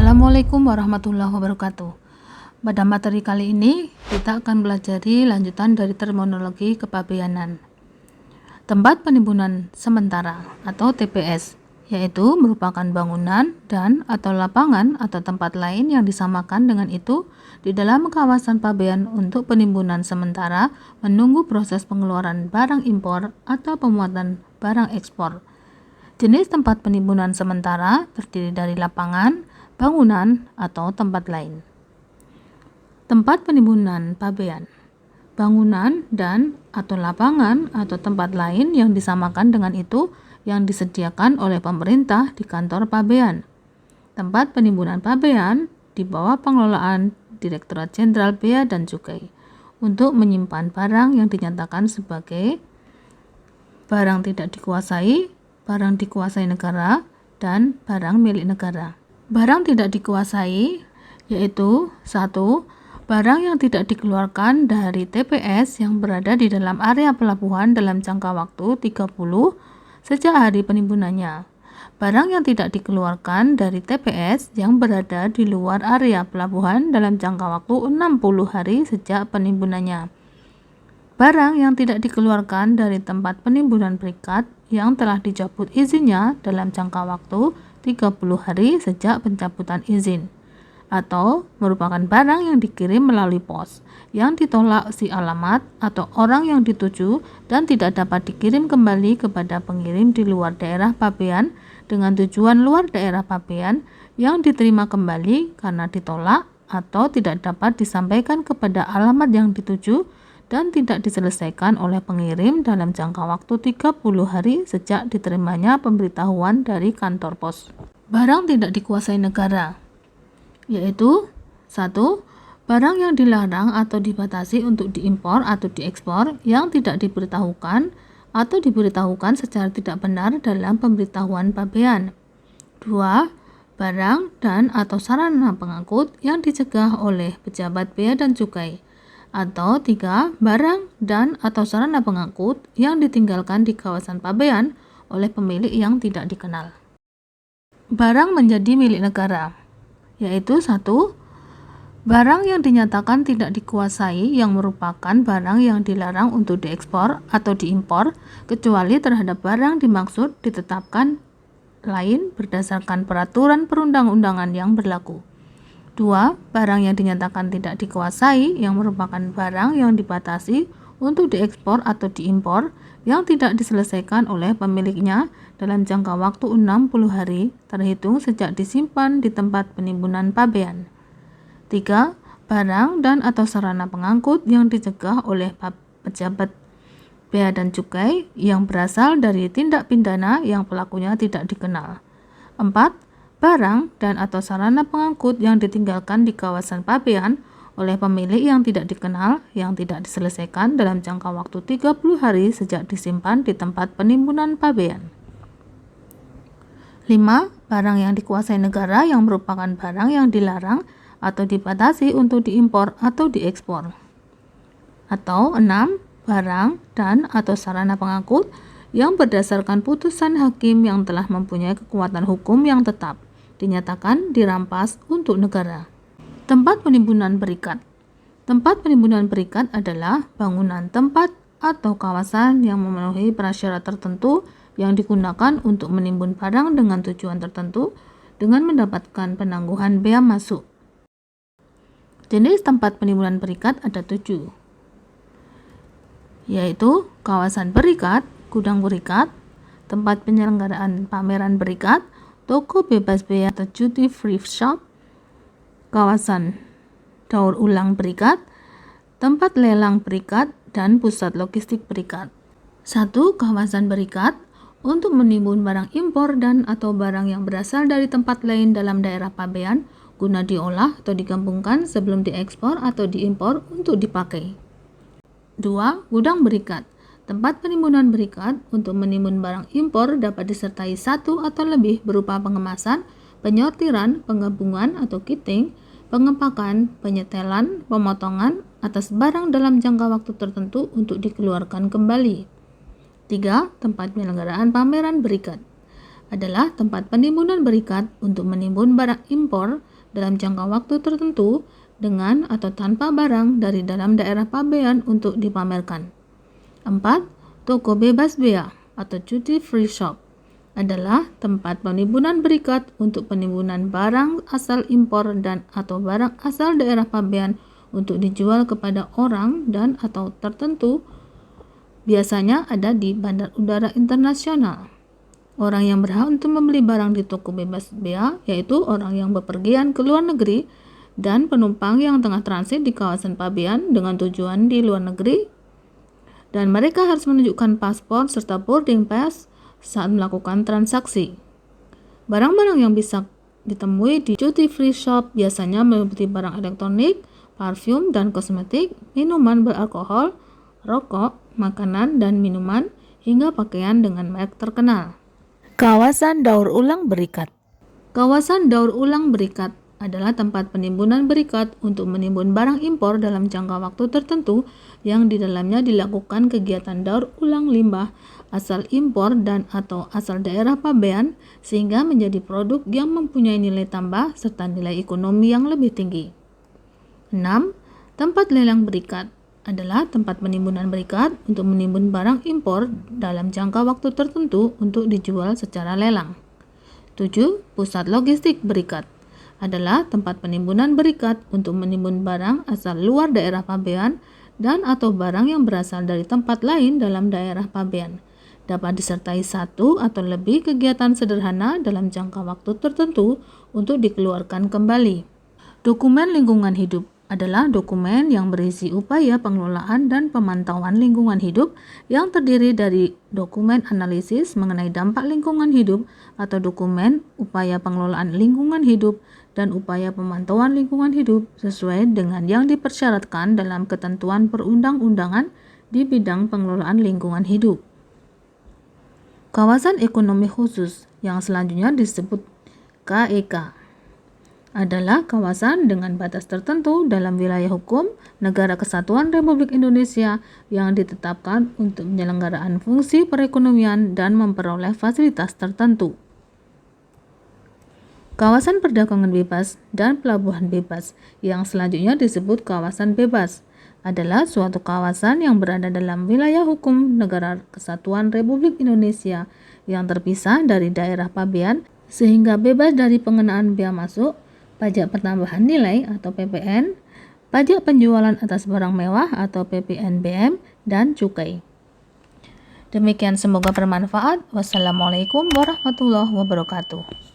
Assalamualaikum warahmatullahi wabarakatuh. Pada materi kali ini kita akan belajar lanjutan dari terminologi kepabeanan. Tempat penimbunan sementara atau TPS, yaitu merupakan bangunan dan atau lapangan atau tempat lain yang disamakan dengan itu di dalam kawasan pabean untuk penimbunan sementara menunggu proses pengeluaran barang impor atau pemuatan barang ekspor. Jenis tempat penimbunan sementara terdiri dari lapangan, bangunan, atau tempat lain. Tempat penimbunan pabean, bangunan dan atau lapangan atau tempat lain yang disamakan dengan itu yang disediakan oleh pemerintah di kantor pabean. Tempat penimbunan pabean di bawah pengelolaan Direktorat Jenderal Bea dan Cukai untuk menyimpan barang yang dinyatakan sebagai barang tidak dikuasai, barang dikuasai negara, dan barang milik negara. Barang tidak dikuasai yaitu 1. Barang yang tidak dikeluarkan dari TPS yang berada di dalam area pelabuhan dalam jangka waktu 30 sejak hari penimbunannya. Barang yang tidak dikeluarkan dari TPS yang berada di luar area pelabuhan dalam jangka waktu 60 hari sejak penimbunannya. Barang yang tidak dikeluarkan dari tempat penimbunan berikat yang telah dicabut izinnya dalam jangka waktu 30 hari sejak pencabutan izin, atau merupakan barang yang dikirim melalui pos, yang ditolak si alamat atau orang yang dituju dan tidak dapat dikirim kembali kepada pengirim di luar daerah pabean dengan tujuan luar daerah pabean yang diterima kembali karena ditolak atau tidak dapat disampaikan kepada alamat yang dituju dan tidak diselesaikan oleh pengirim dalam jangka waktu 30 hari sejak diterimanya pemberitahuan dari kantor pos. Barang tidak dikuasai negara, yaitu 1. Barang yang dilarang atau dibatasi untuk diimpor atau diekspor yang tidak diberitahukan atau diberitahukan secara tidak benar dalam pemberitahuan pabean. 2. Barang dan atau sarana pengangkut yang dicegah oleh pejabat bea dan cukai. Atau 3. Barang dan atau sarana pengangkut yang ditinggalkan di kawasan pabean oleh pemilik yang tidak dikenal. Barang menjadi milik negara, yaitu 1. Barang yang dinyatakan tidak dikuasai yang merupakan barang yang dilarang untuk diekspor atau diimpor kecuali terhadap barang dimaksud ditetapkan lain berdasarkan peraturan perundang-undangan yang berlaku. 2. Barang yang dinyatakan tidak dikuasai yang merupakan barang yang dibatasi untuk diekspor atau diimpor yang tidak diselesaikan oleh pemiliknya dalam jangka waktu 60 hari terhitung sejak disimpan di tempat penimbunan pabean. 3. Barang dan atau sarana pengangkut yang dicegah oleh pejabat bea dan cukai yang berasal dari tindak pidana yang pelakunya tidak dikenal. 4. Barang dan atau sarana pengangkut yang ditinggalkan di kawasan pabean oleh pemilik yang tidak dikenal yang tidak diselesaikan dalam jangka waktu 30 hari sejak disimpan di tempat penimbunan pabean. 5. Barang yang dikuasai negara yang merupakan barang yang dilarang atau dibatasi untuk diimpor atau diekspor. Atau 6. Barang dan atau sarana pengangkut yang berdasarkan putusan hakim yang telah mempunyai kekuatan hukum yang tetap dinyatakan dirampas untuk negara. Tempat penimbunan berikat. Tempat penimbunan berikat adalah bangunan tempat atau kawasan yang memenuhi prasyarat tertentu yang digunakan untuk menimbun barang dengan tujuan tertentu dengan mendapatkan penangguhan bea masuk. Jenis tempat penimbunan berikat ada 7, yaitu kawasan berikat, gudang berikat, tempat penyelenggaraan pameran berikat, toko bebas bea atau duty free shop, kawasan daur ulang berikat, tempat lelang berikat, dan pusat logistik berikat. 1. Kawasan berikat untuk menimbun barang impor dan atau barang yang berasal dari tempat lain dalam daerah pabean guna diolah atau digabungkan sebelum diekspor atau diimpor untuk dipakai. 2. Gudang berikat. Tempat penimbunan berikat untuk menimbun barang impor dapat disertai satu atau lebih berupa pengemasan, penyortiran, penggabungan atau kitting, pengepakan, penyetelan, pemotongan atas barang dalam jangka waktu tertentu untuk dikeluarkan kembali. 3. Tempat penyelenggaraan pameran berikat adalah tempat penimbunan berikat untuk menimbun barang impor dalam jangka waktu tertentu dengan atau tanpa barang dari dalam daerah pabean untuk dipamerkan. 4. Toko bebas bea atau duty free shop adalah tempat penimbunan berikat untuk penimbunan barang asal impor dan atau barang asal daerah pabean untuk dijual kepada orang dan atau tertentu, biasanya ada di bandar udara internasional. Orang yang berhak untuk membeli barang di toko bebas bea yaitu orang yang bepergian ke luar negeri dan penumpang yang tengah transit di kawasan pabean dengan tujuan di luar negeri, dan mereka harus menunjukkan paspor serta boarding pass saat melakukan transaksi. Barang-barang yang bisa ditemui di duty free shop biasanya meliputi barang elektronik, parfum dan kosmetik, minuman beralkohol, rokok, makanan dan minuman, hingga pakaian dengan merek terkenal. Kawasan daur ulang berikat. Kawasan daur ulang berikat adalah tempat penimbunan berikat untuk menimbun barang impor dalam jangka waktu tertentu yang di dalamnya dilakukan kegiatan daur ulang limbah asal impor dan atau asal daerah pabean sehingga menjadi produk yang mempunyai nilai tambah serta nilai ekonomi yang lebih tinggi. 6. Tempat lelang berikat adalah tempat penimbunan berikat untuk menimbun barang impor dalam jangka waktu tertentu untuk dijual secara lelang. 7. Pusat logistik berikat adalah tempat penimbunan berikat untuk menimbun barang asal luar daerah pabean dan atau barang yang berasal dari tempat lain dalam daerah pabean. Dapat disertai satu atau lebih kegiatan sederhana dalam jangka waktu tertentu untuk dikeluarkan kembali. Dokumen lingkungan hidup adalah dokumen yang berisi upaya pengelolaan dan pemantauan lingkungan hidup yang terdiri dari dokumen analisis mengenai dampak lingkungan hidup atau dokumen upaya pengelolaan lingkungan hidup dan upaya pemantauan lingkungan hidup sesuai dengan yang dipersyaratkan dalam ketentuan perundang-undangan di bidang pengelolaan lingkungan hidup. Kawasan ekonomi khusus yang selanjutnya disebut KEK adalah kawasan dengan batas tertentu dalam wilayah hukum Negara Kesatuan Republik Indonesia yang ditetapkan untuk penyelenggaraan fungsi perekonomian dan memperoleh fasilitas tertentu. Kawasan perdagangan bebas dan pelabuhan bebas yang selanjutnya disebut kawasan bebas adalah suatu kawasan yang berada dalam wilayah hukum Negara Kesatuan Republik Indonesia yang terpisah dari daerah pabean sehingga bebas dari pengenaan bea masuk, pajak pertambahan nilai atau PPN, pajak penjualan atas barang mewah atau PPNBM, dan cukai. Demikian, semoga bermanfaat. Wassalamualaikum warahmatullahi wabarakatuh.